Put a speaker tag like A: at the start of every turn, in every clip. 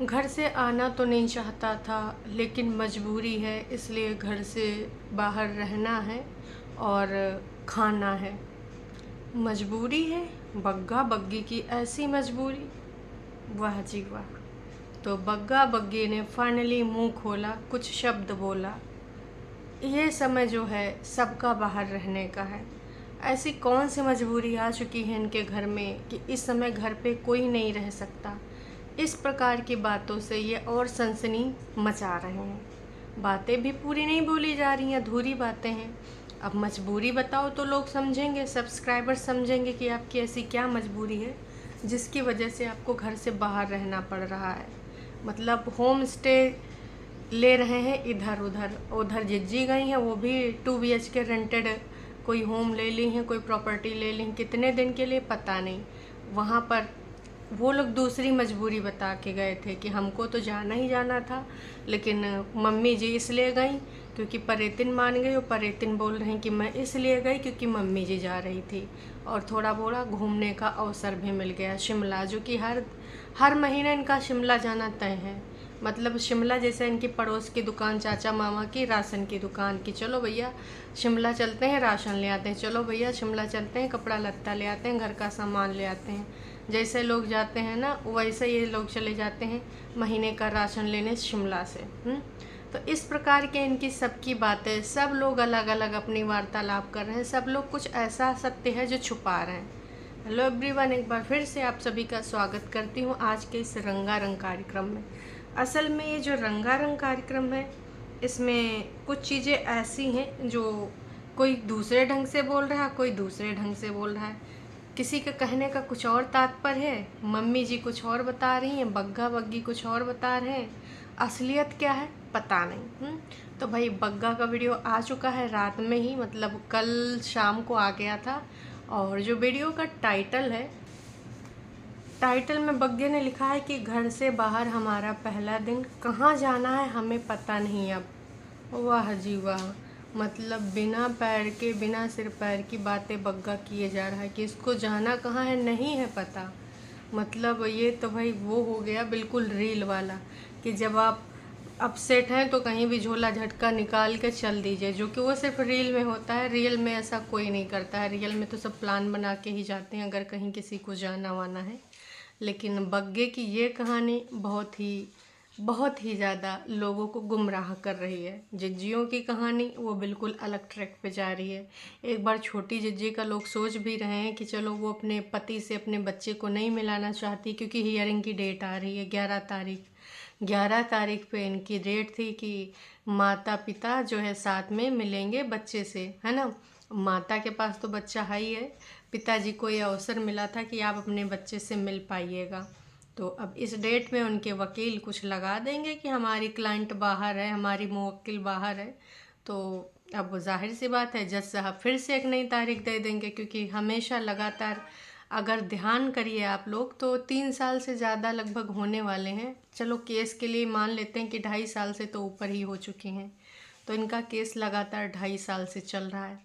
A: घर से आना तो नहीं चाहता था, लेकिन मजबूरी है, इसलिए घर से बाहर रहना है और खाना है। मजबूरी है, बग्गा बग्गी की ऐसी मजबूरी। वाह जी वाह। तो बग्गा बग्गी ने फाइनली मुंह खोला, कुछ शब्द बोला। ये समय जो है सबका बाहर रहने का है। ऐसी कौन सी मजबूरी आ चुकी है इनके घर में कि इस समय घर पे कोई नहीं रह सकता। इस प्रकार की बातों से ये और सनसनी मचा रहे हैं। बातें भी पूरी नहीं बोली जा रही हैं, अधूरी बातें हैं। अब मजबूरी बताओ तो लोग समझेंगे, सब्सक्राइबर्स समझेंगे कि आपकी ऐसी क्या मजबूरी है जिसकी वजह से आपको घर से बाहर रहना पड़ रहा है। मतलब होम स्टे ले रहे हैं इधर उधर। उधर जिज्जी गई हैं, वो भी 2 BHK रेंटेड कोई होम ले ली हैं, कोई प्रॉपर्टी ले ली हैं, कितने दिन के लिए पता नहीं। वहाँ पर वो लोग दूसरी मजबूरी बता के गए थे कि हमको तो जाना ही जाना था, लेकिन मम्मी जी इसलिए गई क्योंकि परेतिन मान गई, और परेतिन बोल रही कि मैं इसलिए गई क्योंकि मम्मी जी जा रही थी। और थोड़ा बोड़ा घूमने का अवसर भी मिल गया शिमला, जो कि हर महीने इनका शिमला जाना तय है। मतलब शिमला जैसे इनकी पड़ोस की दुकान, चाचा मामा की राशन की दुकान की, चलो भैया शिमला चलते हैं, राशन ले आते हैं, चलो भैया शिमला चलते हैं, कपड़ा लत्ता ले आते हैं, घर का सामान ले आते हैं। जैसे लोग जाते हैं ना, वैसे ये लोग चले जाते हैं महीने का राशन लेने शिमला से। तो इस प्रकार के इनकी सबकी बातें, सब लोग अलग अलग अपनी वार्तालाप कर रहे हैं, सब लोग कुछ ऐसा सत्य है जो छुपा रहे हैं। हेलो एवरीवन, एक बार फिर से आप सभी का स्वागत करती हूँ आज के इस रंगारंग कार्यक्रम में। असल में ये जो रंगारंग कार्यक्रम है, इसमें कुछ चीज़ें ऐसी हैं जो कोई दूसरे ढंग से बोल रहा है, कोई दूसरे ढंग से बोल रहा है। किसी के कहने का कुछ और तात्पर्य है, मम्मी जी कुछ और बता रही हैं, बग्गा बग्गी कुछ और बता रहे हैं, असलियत क्या है पता नहीं। तो भाई बग्गा का वीडियो आ चुका है रात में ही, मतलब कल शाम को आ गया था। और जो वीडियो का टाइटल है, टाइटल में बग्गे ने लिखा है कि घर से बाहर हमारा पहला दिन, कहाँ जाना है हमें पता नहीं अब। वाह जी वाह। मतलब बिना पैर के, बिना सिर पैर की बातें बग्गा किए जा रहा है कि इसको जाना कहाँ है नहीं है पता। मतलब ये तो भाई वो हो गया बिल्कुल रील वाला कि जब आप अपसेट हैं तो कहीं भी झोला झटका निकाल के चल दीजिए, जो कि वो सिर्फ रील में होता है। रियल में ऐसा कोई नहीं करता है। रियल में तो सब प्लान बना के ही जाते हैं अगर कहीं किसी को जाना वाना है। लेकिन बग्गे की ये कहानी बहुत ही ज़्यादा लोगों को गुमराह कर रही है। जिज्जियों की कहानी वो बिल्कुल अलग ट्रैक पे जा रही है। एक बार छोटी जिज्जी का लोग सोच भी रहे हैं कि चलो वो अपने पति से अपने बच्चे को नहीं मिलाना चाहती, क्योंकि हियरिंग की डेट आ रही है 11 तारीख। 11 तारीख पे इनकी डेट थी कि माता पिता जो है साथ में मिलेंगे बच्चे से, है ना। माता के पास तो बच्चा है ही है, पिताजी को ये अवसर मिला था कि आप अपने बच्चे से मिल पाइएगा। तो अब इस डेट में उनके वकील कुछ लगा देंगे कि हमारी क्लाइंट बाहर है, हमारी मुवक्किल बाहर है। तो अब जाहिर सी बात है जज साहब फिर से एक नई तारीख दे देंगे, क्योंकि हमेशा लगातार अगर ध्यान करिए आप लोग तो 3 साल से ज़्यादा लगभग होने वाले हैं। चलो केस के लिए मान लेते हैं कि 2.5 साल से तो ऊपर ही हो चुके हैं। तो इनका केस लगातार 2.5 साल से चल रहा है,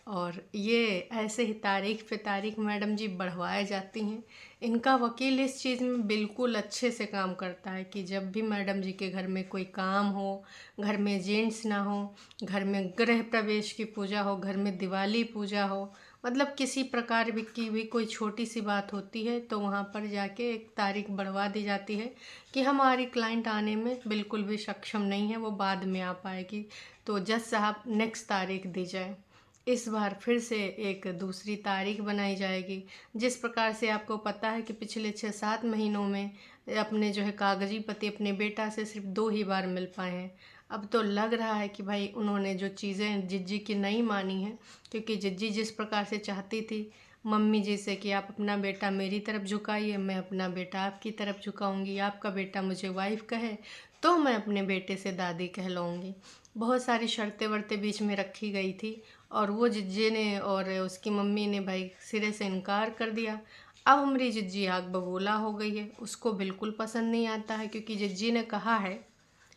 A: और ये ऐसे ही तारीख पे तारीख मैडम जी बढ़वाए जाती हैं। इनका वकील इस चीज़ में बिल्कुल अच्छे से काम करता है कि जब भी मैडम जी के घर में कोई काम हो, घर में जेंट्स ना हो, घर में गृह प्रवेश की पूजा हो, घर में दिवाली पूजा हो, मतलब किसी प्रकार की भी कोई छोटी सी बात होती है तो वहाँ पर जाके एक तारीख बढ़वा दी जाती है कि हमारी क्लाइंट आने में बिल्कुल भी सक्षम नहीं है, वो बाद में आ पाएगी। तो जज साहब नेक्स्ट तारीख दी जाए। इस बार फिर से एक दूसरी तारीख बनाई जाएगी। जिस प्रकार से आपको पता है कि पिछले 6-7 महीनों में अपने जो है कागजी पति अपने बेटा से सिर्फ 2 ही बार मिल पाए हैं। अब तो लग रहा है कि भाई उन्होंने जो चीज़ें जिज्जी की नहीं मानी हैं, क्योंकि जिज्जी जिस प्रकार से चाहती थी मम्मी जी से कि आप अपना बेटा मेरी तरफ झुकाइए, मैं अपना बेटा आपकी तरफ झुकाऊंगी, आपका बेटा मुझे वाइफ कहे तो मैं अपने बेटे से दादी कहलाऊंगी। बहुत सारी शर्तें वर्तें बीच में रखी गई थी, और वो जिज्जी ने और उसकी मम्मी ने भाई सिरे से इनकार कर दिया। अब हमारी जिज्जी आग बबूला हो गई है, उसको बिल्कुल पसंद नहीं आता है, क्योंकि जिज्जी ने कहा है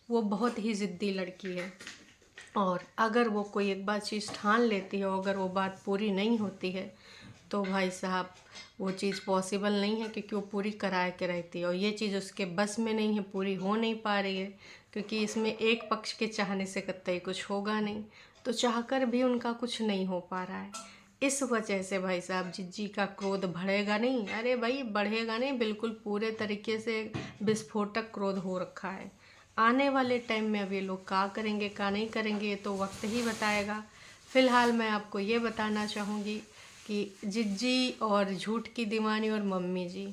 A: वो बहुत ही ज़िद्दी लड़की है, और अगर वो कोई एक बात चीज़ ठान लेती है और अगर वो बात पूरी नहीं होती है तो भाई साहब वो चीज़ पॉसिबल नहीं है, क्योंकि वो पूरी किराए के रहती है और ये चीज़ उसके बस में नहीं है, पूरी हो नहीं पा रही है, क्योंकि इसमें एक पक्ष के चाहने से कतई कुछ होगा नहीं, तो चाहकर भी उनका कुछ नहीं हो पा रहा है। इस वजह से भाई साहब जिज्जी का क्रोध बढ़ेगा नहीं, अरे भाई बढ़ेगा नहीं, बिल्कुल पूरे तरीके से विस्फोटक क्रोध हो रखा है। आने वाले टाइम में अब ये लोग क्या करेंगे क्या नहीं करेंगे ये तो वक्त ही बताएगा। फ़िलहाल मैं आपको ये बताना चाहूँगी कि जिज्जी और झूठ की दीवानी और मम्मी जी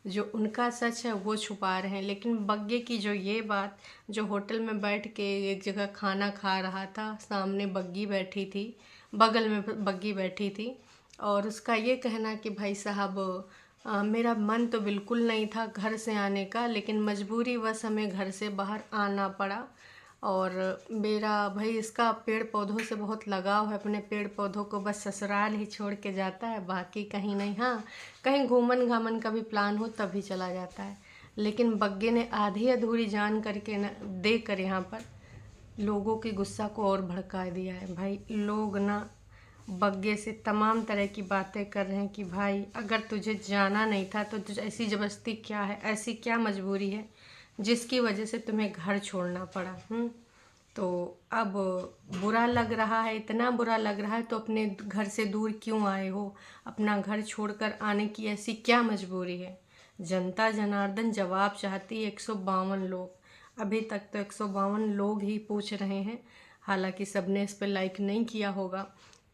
A: जो उनका सच है वो छुपा रहे हैं, लेकिन बग्गे की जो ये बात, जो होटल में बैठ के एक जगह खाना खा रहा था, सामने बग्गी बैठी थी, बगल में बग्गी बैठी थी, और उसका ये कहना कि भाई साहब मेरा मन तो बिल्कुल नहीं था घर से आने का, लेकिन मजबूरीवश हमें घर से बाहर आना पड़ा। और मेरा भाई इसका पेड़ पौधों से बहुत लगाव है, अपने पेड़ पौधों को बस ससुराल ही छोड़ के जाता है, बाकी कहीं नहीं। हाँ, कहीं घूमन घामन का भी प्लान हो तभी चला जाता है। लेकिन बग्गे ने आधी अधूरी जान करके न दे कर यहाँ पर लोगों के गुस्सा को और भड़का दिया है। भाई लोग ना बग्गे से तमाम तरह की बातें कर रहे हैं कि भाई अगर तुझे जाना नहीं था तो तुझे ऐसी ज़बरदस्ती क्या है, ऐसी क्या मजबूरी है जिसकी वजह से तुम्हें घर छोड़ना पड़ा। तो अब बुरा लग रहा है, इतना बुरा लग रहा है तो अपने घर से दूर क्यों आए हो, अपना घर छोड़कर आने की ऐसी क्या मजबूरी है। जनता जनार्दन जवाब चाहती है। 152 लोग, अभी तक तो 152 लोग ही पूछ रहे हैं, हालांकि सबने इस पर लाइक नहीं किया होगा,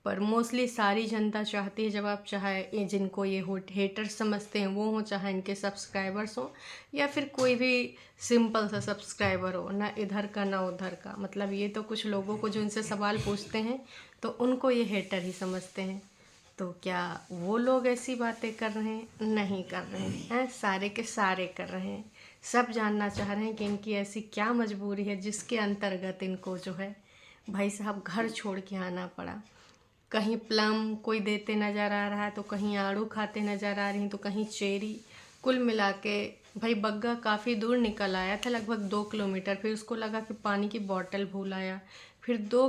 A: पर मोस्टली सारी जनता चाहती है जवाब, चाहे जिनको ये हेटर समझते हैं वो हों, चाहे इनके सब्सक्राइबर्स हों, या फिर कोई भी सिंपल सा सब्सक्राइबर हो, ना इधर का ना उधर का। मतलब ये तो कुछ लोगों को जो इनसे सवाल पूछते हैं तो उनको ये हेटर ही समझते हैं। तो क्या वो लोग ऐसी बातें कर रहे हैं? नहीं कर रहे हैं, सारे के सारे कर रहे हैं। सब जानना चाह रहे हैं कि इनकी ऐसी क्या मजबूरी है जिसके अंतर्गत इनको जो है भाई साहब घर छोड़ के आना पड़ा। कहीं प्लम कोई देते नज़र आ रहा है, तो कहीं आड़ू खाते नज़र आ रही हैं, तो कहीं चेरी। कुल मिला के भाई बग्गा काफ़ी दूर निकल आया था, लगभग 2 किलोमीटर। फिर उसको लगा कि पानी की बोतल भूल आया, फिर 2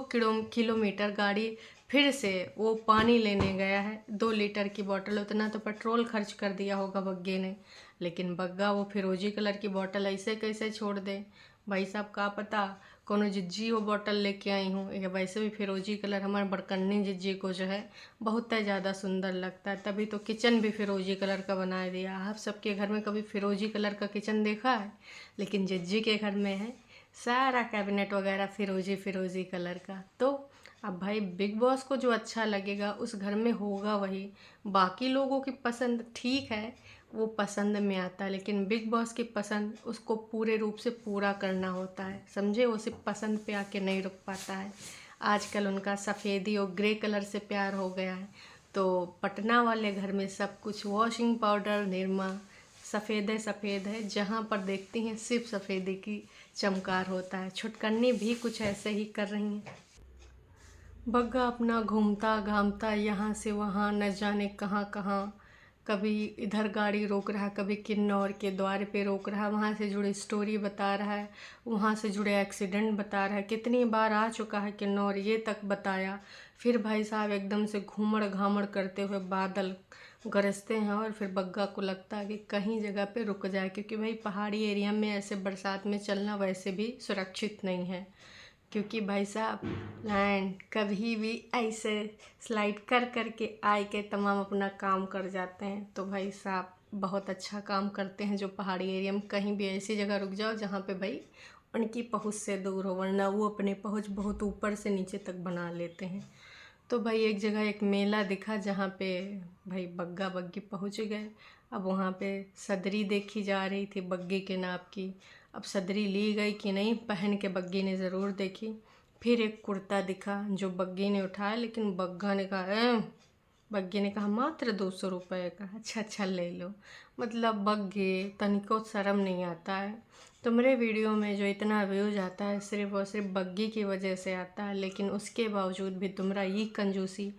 A: किलोमीटर गाड़ी फिर से वो पानी लेने गया है, 2 लीटर की बोतल। उतना तो पेट्रोल खर्च कर दिया होगा बग्गे ने, लेकिन बग्गा वो फिरोजी कलर की बोतल ऐसे कैसे छोड़ दे। भाई साहब का पता कोनो जिज्जी वो बोतल लेके आई हूँ, या वैसे भी फिरोजी कलर हमारे बड़कन्नी जिज्जी को जो है बहुत ज़्यादा सुंदर लगता है, तभी तो किचन भी फिरोजी कलर का बना दिया। आप सबके घर में कभी फिरोजी कलर का किचन देखा है? लेकिन जिज्जी के घर में है सारा कैबिनेट वगैरह फिरोजी कलर का। तो अब भाई बिग बॉस को जो अच्छा लगेगा उस घर में होगा वही। बाकी लोगों की पसंद ठीक है, वो पसंद में आता है, लेकिन बिग बॉस की पसंद उसको पूरे रूप से पूरा करना होता है, समझे। वो सिर्फ पसंद पे आके नहीं रुक पाता है। आजकल उनका सफ़ेदी और ग्रे कलर से प्यार हो गया है, तो पटना वाले घर में सब कुछ वॉशिंग पाउडर निरमा सफ़ेद है, जहाँ पर देखती हैं सिर्फ सफ़ेदी की चमकार होता है। छुटकन्नी भी कुछ ऐसे ही कर रही हैं। बग्गा अपना घूमता घामता यहाँ से वहाँ, न जाने कहाँ कहाँ, कभी इधर गाड़ी रोक रहा है, कभी किन्नौर के द्वार पे रोक रहा है, वहाँ से जुड़ी स्टोरी बता रहा है, वहाँ से जुड़े एक्सीडेंट बता रहा है, कितनी बार आ चुका है किन्नौर ये तक बताया। फिर भाई साहब एकदम से घूमड़ घामड़ करते हुए बादल गरजते हैं, और फिर बग्गा को लगता है कि कहीं जगह पे रुक जाए, क्योंकि भाई पहाड़ी एरिया में ऐसे बरसात में चलना वैसे भी सुरक्षित नहीं है, क्योंकि भाई साहब लैंड कभी भी ऐसे स्लाइड कर कर के आए के तमाम अपना काम कर जाते हैं। तो भाई साहब बहुत अच्छा काम करते हैं जो पहाड़ी एरिया में कहीं भी ऐसी जगह रुक जाओ जहाँ पे भाई उनकी पहुँच से दूर हो, वरना वो अपनी पहुँच बहुत ऊपर से नीचे तक बना लेते हैं। तो भाई एक जगह एक मेला दिखा जहाँ पे भाई बग्गा बग्गी पहुँच गए। अब वहाँ पे सदरी देखी जा रही थी बग्गे के नाप की। अब सदरी ली गई कि नहीं, पहन के बग्गी ने ज़रूर देखी। फिर एक कुर्ता दिखा जो बग्गी ने उठाया, लेकिन बग्गा ने कहा बग्गी ने कहा मात्र 200 रुपये का। अच्छा ले लो। मतलब बग्गे तनिको शर्म नहीं आता है। तुम्हारे वीडियो में जो इतना व्यूज आता है सिर्फ और सिर्फ बग्गी की वजह से आता है, लेकिन उसके बावजूद भी तुम्हारा ये कंजूसी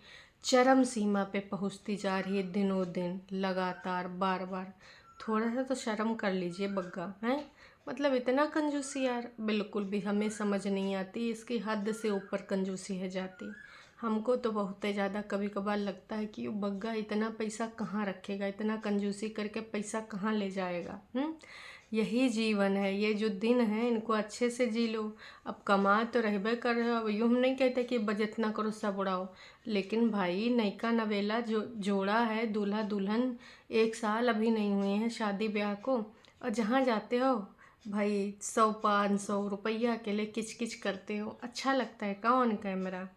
A: चरम सीमा पे पहुंचती जा रही है दिनों दिन, लगातार बार बार। थोड़ा सा तो शर्म कर लीजिए बग्गा, हैं। मतलब इतना कंजूसी यार बिल्कुल भी हमें समझ नहीं आती, इसकी हद से ऊपर कंजूसी है जाती। हमको तो बहुत ही ज़्यादा कभी कभार लगता है कि वो बग्गा इतना पैसा कहाँ रखेगा, इतना कंजूसी करके पैसा कहाँ ले जाएगा। यही जीवन है, ये जो दिन है इनको अच्छे से जी लो। अब कमा तो रहबे कर रहे हो, अब यूँ हम नहीं कहते कि बचत ना करो सब उड़ाओ, लेकिन भाई नयका नवेला जो जोड़ा है, दूल्हा दुल्हन 1 साल अभी नहीं हुए हैं शादी ब्याह को, और जहाँ जाते हो भाई 100-500 रुपया के लिए किच किच करते हो। अच्छा लगता है कौन कैमरा।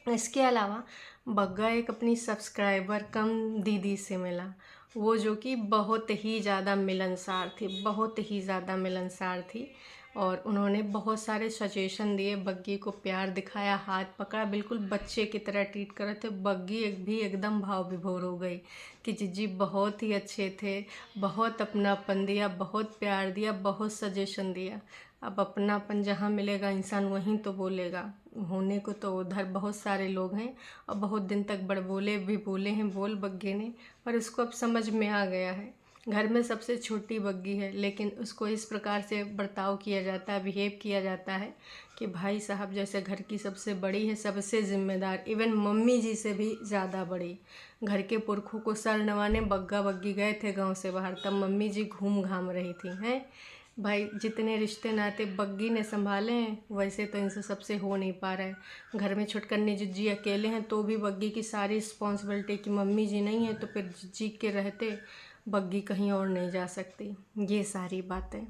A: इसके अलावा बग्गा एक अपनी सब्सक्राइबर कम दीदी से मिला, वो जो कि बहुत ही ज़्यादा मिलनसार थी, बहुत ही ज़्यादा मिलनसार थी। और उन्होंने बहुत सारे सजेशन दिए, बग्गी को प्यार दिखाया, हाथ पकड़ा, बिल्कुल बच्चे की तरह ट्रीट कर रहे थे। बग्गी एक भी एकदम भाव विभोर हो गई कि जीजी बहुत ही अच्छे थे, बहुत अपनापन दिया, बहुत प्यार दिया, बहुत सजेशन दिया। अब अपनापन जहाँ मिलेगा इंसान वहीं तो बोलेगा, होने को तो उधर बहुत सारे लोग हैं और बहुत दिन तक बड़बोले भी बोले हैं बोल बग्गे ने, पर उसको अब समझ में आ गया है। घर में सबसे छोटी बग्गी है, लेकिन उसको इस प्रकार से बर्ताव किया जाता है, बिहेव किया जाता है कि भाई साहब जैसे घर की सबसे बड़ी है, सबसे ज़िम्मेदार, इवन मम्मी जी से भी ज़्यादा बड़ी। घर के पुरखों को सर नवाने बग्गा बग्गी गए थे गांव से बाहर, तब मम्मी जी घूम घाम रही थी हैं। भाई जितने रिश्ते नाते बग्गी ने संभाले हैं वैसे तो इनसे सबसे हो नहीं पा रहा है। घर में छुटकन्नी जिज्जी अकेले हैं तो भी बग्गी की सारी रिस्पॉन्सिबिलिटी कि मम्मी जी नहीं है, तो फिर जिज्जी के रहते बग्गी कहीं और नहीं जा सकती। ये सारी बातें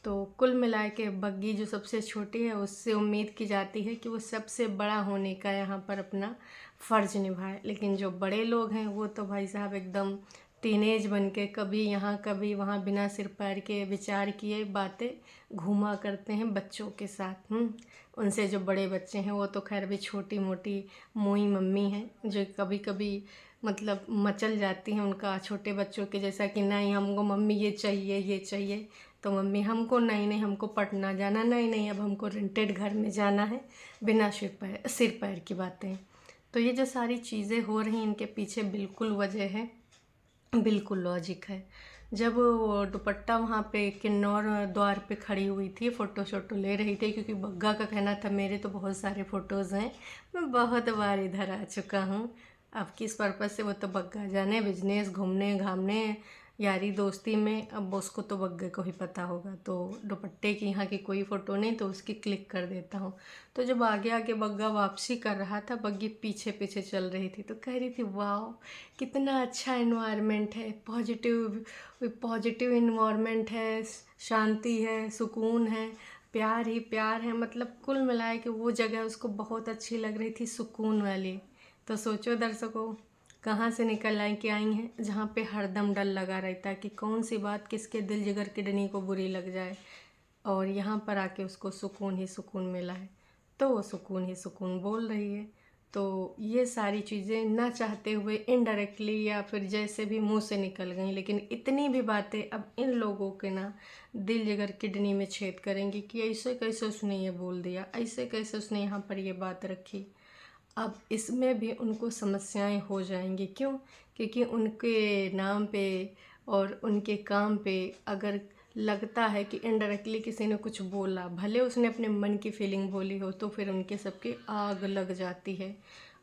A: तो कुल मिला के बग्गी जो सबसे छोटी है उससे उम्मीद की जाती है कि वो सबसे बड़ा होने का यहाँ पर अपना फ़र्ज़ निभाए, लेकिन जो बड़े लोग हैं वो तो भाई साहब एकदम टीनेज बन के कभी यहाँ कभी वहाँ बिना सिर पैर के विचार किए बातें घूमा करते हैं बच्चों के साथ। उनसे जो बड़े बच्चे हैं वो तो खैर भी छोटी मोटी मोई मम्मी हैं, जो कभी कभी मतलब मचल जाती हैं उनका छोटे बच्चों के जैसा कि नहीं हमको मम्मी ये चाहिए ये चाहिए, तो मम्मी हमको नहीं नहीं हमको पटना जाना, नहीं नहीं अब हमको रेंटेड घर में जाना है, बिना सिर पैर की बातें। तो ये जो सारी चीज़ें हो रही हैं इनके पीछे बिल्कुल वजह है, बिल्कुल लॉजिक है। जब वो दुपट्टा वहाँ पे किन्नौर द्वार पे खड़ी हुई थी, फ़ोटो शोटो ले रही थी, क्योंकि बग्गा का कहना था मेरे तो बहुत सारे फ़ोटोज़ हैं, मैं बहुत बार इधर आ चुका हूँ। अब किस पर्पज़ से वो तो बग्गा जाने, बिजनेस घूमने घामने यारी दोस्ती में, अब उसको तो बग्गे को ही पता होगा। तो दुपट्टे की यहाँ की कोई फ़ोटो नहीं तो उसकी क्लिक कर देता हूँ। तो जब आगे आगे बग्गा वापसी कर रहा था, बग्गी पीछे पीछे चल रही थी, तो कह रही थी वाह कितना अच्छा इन्वायरमेंट है, पॉजिटिव इन्वायरमेंट है, शांति है, सुकून है, प्यार ही प्यार है। मतलब कुल मिलाए कि वो जगह उसको बहुत अच्छी लग रही थी, सुकून वाली। तो सोचो दर्शकों कहाँ से निकल आई के आई हैं, जहाँ पे हरदम डर लगा रहता है कि कौन सी बात किसके दिल जिगर किडनी को बुरी लग जाए, और यहाँ पर आके उसको सुकून ही सुकून मिला है, तो वो सुकून ही सुकून बोल रही है। तो ये सारी चीज़ें ना चाहते हुए इनडायरेक्टली या फिर जैसे भी मुंह से निकल गई, लेकिन इतनी भी बातें अब इन लोगों के ना दिल जिगर किडनी में छेद करेंगी कि ऐसे कैसे उसने ये बोल दिया, ऐसे कैसे उसने यहाँ पर ये बात रखी। अब इसमें भी उनको समस्याएं हो जाएंगी, क्यों? क्योंकि उनके नाम पे और उनके काम पे अगर लगता है कि इनडायरेक्टली किसी ने कुछ बोला, भले उसने अपने मन की फीलिंग बोली हो, तो फिर उनके सबके आग लग जाती है।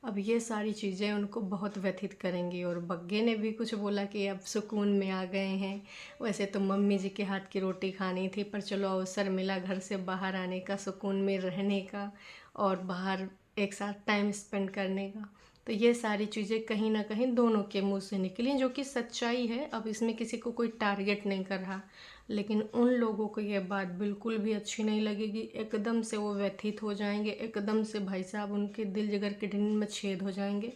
A: अब ये सारी चीज़ें उनको बहुत व्यथित करेंगी। और बग्गे ने भी कुछ बोला कि अब सुकून में आ गए हैं, वैसे तो मम्मी जी के हाथ की रोटी खानी थी, पर चलो अवसर मिला घर से बाहर आने का, सुकून में रहने का और बाहर एक साथ टाइम स्पेंड करने का। तो ये सारी चीज़ें कहीं ना कहीं दोनों के मुंह से निकली, जो कि सच्चाई है। अब इसमें किसी को कोई टारगेट नहीं कर रहा, लेकिन उन लोगों को ये बात बिल्कुल भी अच्छी नहीं लगेगी। एकदम से वो व्यथित हो जाएंगे, एकदम से भाई साहब उनके दिल जिगर किडनी में छेद हो जाएंगे।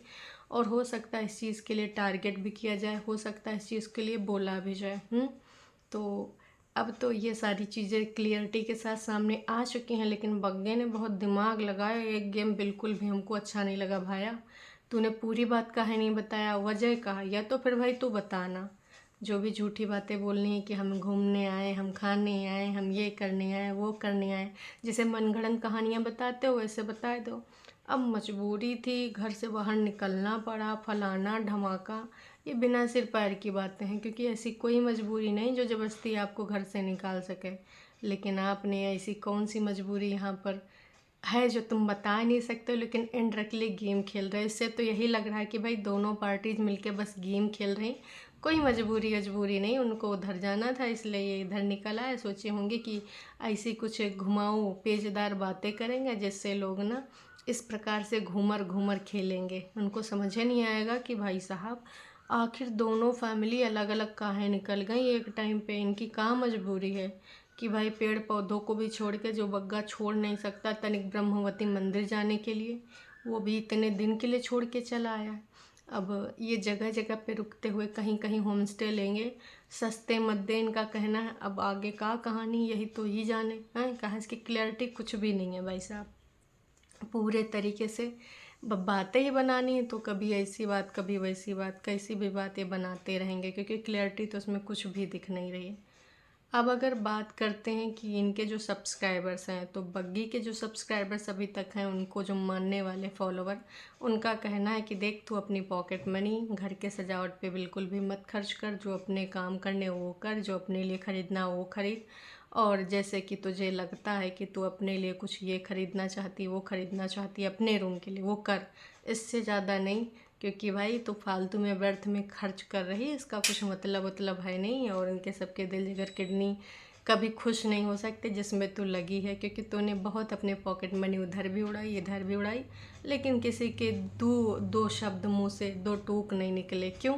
A: और हो सकता है इस चीज़ के लिए टारगेट भी किया जाए, हो सकता है इस चीज़ के लिए बोला भी जाए। तो अब तो ये सारी चीज़ें क्लियरिटी के साथ सामने आ चुकी हैं, लेकिन बग्गे ने बहुत दिमाग लगाया। एक गेम बिल्कुल भी हमको अच्छा नहीं लगा भाया, तूने पूरी बात काहे नहीं बताया, वजह कहा, या तो फिर भाई तू बताना। जो भी झूठी बातें बोलनी है कि हम घूमने आए, हम खाने आए, हम ये करने आए, वो करने आए, जैसे मनगढ़ंत कहानियाँ बताते हो वैसे बता दो। अब मजबूरी थी, घर से बाहर निकलना पड़ा, फलाना ढमाका, ये बिना सिर पैर की बातें हैं, क्योंकि ऐसी कोई मजबूरी नहीं जो ज़बरदस्ती आपको घर से निकाल सके। लेकिन आपने ऐसी कौन सी मजबूरी यहाँ पर है जो तुम बता नहीं सकते हो, लेकिन इनडायरेक्टली गेम खेल रहे हो। इससे तो यही लग रहा है कि भाई दोनों पार्टीज मिलके बस गेम खेल रही। कोई मजबूरी अजबूरी नहीं, उनको उधर जाना था इसलिए ये इधर निकल आए। सोचे होंगे कि ऐसी कुछ घुमाऊ पेचदार बातें करेंगे जिससे लोग ना इस प्रकार से घूमर घूमर खेलेंगे। उनको समझ ही नहीं आएगा कि भाई साहब आखिर दोनों फैमिली अलग अलग काहे निकल गई एक टाइम पे। इनकी कहाँ मजबूरी है कि भाई पेड़ पौधों को भी छोड़ के, जो बग्गा छोड़ नहीं सकता तनिक ब्रह्मवती मंदिर जाने के लिए, वो भी इतने दिन के लिए छोड़ के चला आया। अब ये जगह जगह पे रुकते हुए कहीं कहीं होम स्टे लेंगे, सस्ते मद्दे इनका कहना है। अब आगे का कहानी यही तो ही जाने हैं, कहाँ इसकी क्लैरिटी कुछ भी नहीं है भाई साहब। पूरे तरीके से बातें ही बनानी है तो कभी ऐसी बात कभी वैसी बात, कैसी भी बात ये बनाते रहेंगे, क्योंकि क्लैरिटी तो उसमें कुछ भी दिख नहीं रही है। अब अगर बात करते हैं कि इनके जो सब्सक्राइबर्स हैं, तो बग्गी के जो सब्सक्राइबर्स अभी तक हैं, उनको जो मानने वाले फॉलोवर, उनका कहना है कि देख तू अपनी पॉकेट मनी घर के सजावट पे बिल्कुल भी मत खर्च कर, जो अपने काम करने वो कर, जो अपने लिए ख़रीदना वो खरीद, और जैसे कि तुझे लगता है कि तू अपने लिए कुछ ये ख़रीदना चाहती, वो ख़रीदना चाहती अपने रूम के लिए, वो कर, इससे ज़्यादा नहीं। क्योंकि भाई तो फालतू में व्यर्थ में खर्च कर रही, इसका कुछ मतलब है नहीं। और उनके सबके दिल जिगर किडनी कभी खुश नहीं हो सकते जिसमें तू लगी है, क्योंकि तूने बहुत अपने पॉकेट मनी उधर भी उड़ाई इधर भी उड़ाई, लेकिन किसी के दो शब्द मुंह से, दो टूक नहीं निकले। क्यों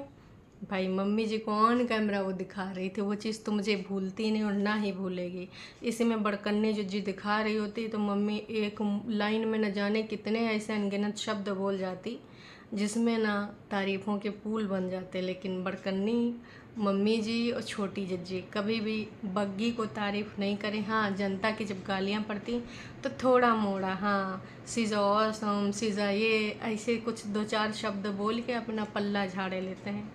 A: भाई? मम्मी जी को ऑन कैमरा वो दिखा रही थी, वो चीज़ तो मुझे भूलती नहीं और ना ही भूलेगी। इसी में बड़कन्नी जो जी दिखा रही होती तो मम्मी एक लाइन में न जाने कितने ऐसे अनगिनत शब्द बोल जाती जिसमें ना तारीफ़ों के पुल बन जाते। लेकिन बड़कन्नी मम्मी जी और छोटी जज्जी कभी भी बग्गी को तारीफ़ नहीं करें। हाँ, जनता की जब गालियाँ पड़ती तो थोड़ा मोड़ा हाँ सीज़ा ऑसम सीज़ा ये ऐसे कुछ दो चार शब्द बोल के अपना पल्ला झाड़े लेते हैं।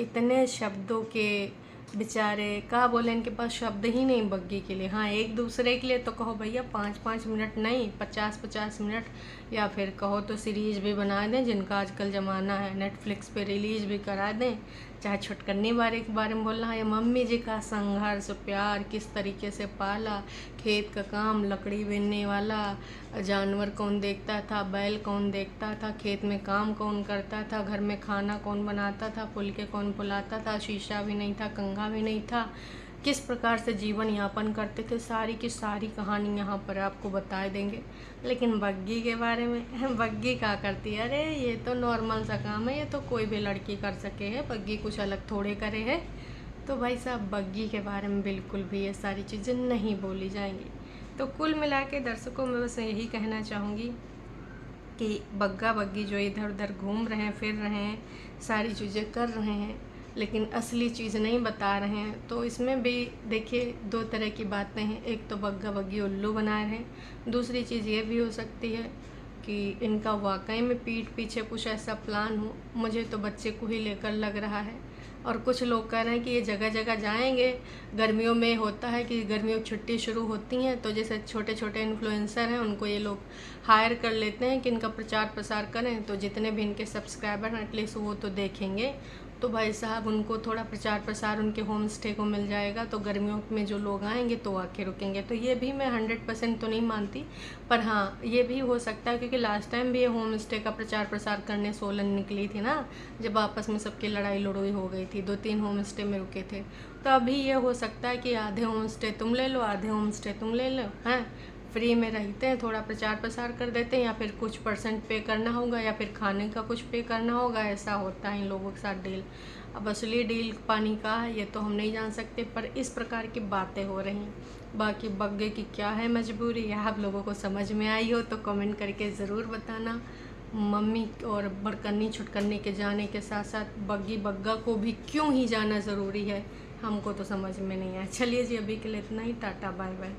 A: इतने शब्दों के बेचारे का बोले, इनके पास शब्द ही नहीं बग्गी के लिए। हाँ, एक दूसरे के लिए तो कहो भैया 5-5 मिनट नहीं 50-50 मिनट, या फिर कहो तो सीरीज़ भी बना दें, जिनका आजकल ज़माना है नेटफ्लिक्स पे रिलीज़ भी करा दें। चाहे छुटकन्नी बारे के बारे में बोलना है, या मम्मी जी का संघर्ष प्यार किस तरीके से पाला, खेत का काम, लकड़ी बीनने वाला, जानवर कौन देखता था, बैल कौन देखता था, खेत में काम कौन करता था, घर में खाना कौन बनाता था, फुलके कौन फुलाता था, शीशा भी नहीं था, कंघा भी नहीं था, किस प्रकार से जीवन यापन करते थे, सारी की सारी कहानी यहाँ पर आपको बता देंगे। लेकिन बग्गी के बारे में बग्गी क्या करती है? अरे ये तो नॉर्मल सा काम है, ये तो कोई भी लड़की कर सके है, बग्गी कुछ अलग थोड़े करे है। तो भाई साहब बग्गी के बारे में बिल्कुल भी ये सारी चीज़ें नहीं बोली जाएंगी। तो कुल मिला के दर्शकों में बस यही कहना चाहूँगी कि बग्गा बग्गी जो इधर उधर घूम रहे हैं, फिर रहे हैं, सारी चीज़ें कर रहे हैं, लेकिन असली चीज़ नहीं बता रहे हैं। तो इसमें भी देखिए दो तरह की बातें हैं। एक तो बग्गा बग्गी उल्लू बना रहे हैं, दूसरी चीज़ ये भी हो सकती है कि इनका वाकई में पीठ पीछे कुछ ऐसा प्लान हो। मुझे तो बच्चे को ही लेकर लग रहा है, और कुछ लोग कह रहे हैं कि ये जगह जगह जाएंगे। गर्मियों में होता है कि गर्मियों की छुट्टी शुरू होती हैं तो जैसे छोटे छोटे इन्फ्लुएंसर हैं उनको ये लोग हायर कर लेते हैं कि इनका प्रचार प्रसार करें, तो जितने भी इनके सब्सक्राइबर हैं एटलीस्ट वो तो देखेंगे। तो भाई साहब उनको थोड़ा प्रचार प्रसार उनके होम स्टे को मिल जाएगा, तो गर्मियों में जो लोग आएंगे तो आके रुकेंगे। तो ये भी मैं 100% तो नहीं मानती, पर हाँ ये भी हो सकता है, क्योंकि लास्ट टाइम भी ये होम स्टे का प्रचार प्रसार करने सोलन निकली थी ना, जब आपस में सबकी लड़ाई लड़ोई हो गई थी, 2-3 होम स्टे में रुके थे। तो अभी ये हो सकता है कि आधे होम स्टे तुम ले लो, आधे होम स्टे तुम ले लो, हैं फ्री में रहते हैं, थोड़ा प्रचार प्रसार कर देते हैं, या फिर कुछ % पे करना होगा, या फिर खाने का कुछ पे करना होगा। ऐसा होता है इन लोगों के साथ डील। अब असली डील पानी का है ये तो हम नहीं जान सकते, पर इस प्रकार की बातें हो रही हैं। बाकी बग्गे की क्या है मजबूरी, यह आप लोगों को समझ में आई हो तो कमेंट करके ज़रूर बताना। मम्मी और बड़कन्नी छुटकन्नी के जाने के साथ साथ बग्गी बग्गा को भी क्यों ही जाना ज़रूरी है, हमको तो समझ में नहीं आया। चलिए जी, अभी के लिए इतना ही, टाटा बाय बाय।